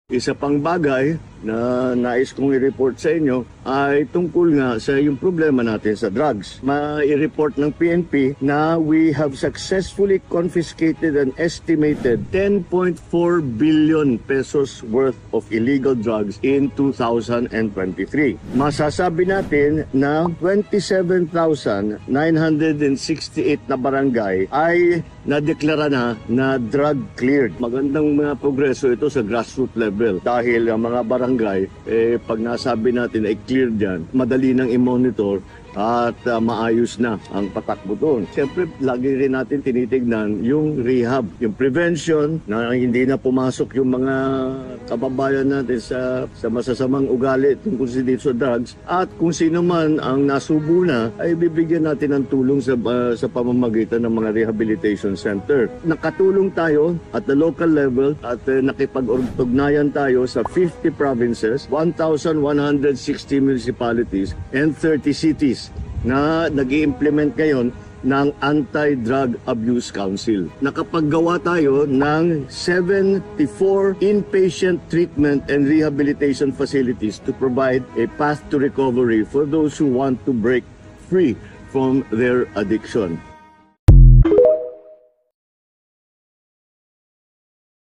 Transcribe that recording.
Isa pang bagay na nais kong i-report sa inyo ay tungkol nga sa yung problema natin sa drugs. Ma-i-report ng PNP na we have successfully confiscated an estimated 10.4 billion pesos worth of illegal drugs in 2023. Masasabi natin na 27,968 na barangay ay nadeklara na drug cleared. Magandang mga progreso ito sa grassroots level dahil ang mga barangay, pag nasabi natin ay clear dyan, madali nang i-monitor at maayos na ang patakbo doon. Siyempre, lagi rin natin tinitignan yung rehab, yung prevention, na hindi na pumasok yung mga kababayan natin sa masasamang ugali tungkol sa drugs. At kung sino man ang nasubo na, ay bibigyan natin ng tulong sa pamamagitan ng mga rehabilitation center. Nakatulong tayo at the local level at nakipag-ugnayan tayo sa 50 provinces, 1,160 municipalities, and 30 cities na nag-i-implement ngayon ng Anti-Drug Abuse Council. Nakapaggawa tayo ng 74 inpatient treatment and rehabilitation facilities to provide a path to recovery for those who want to break free from their addiction.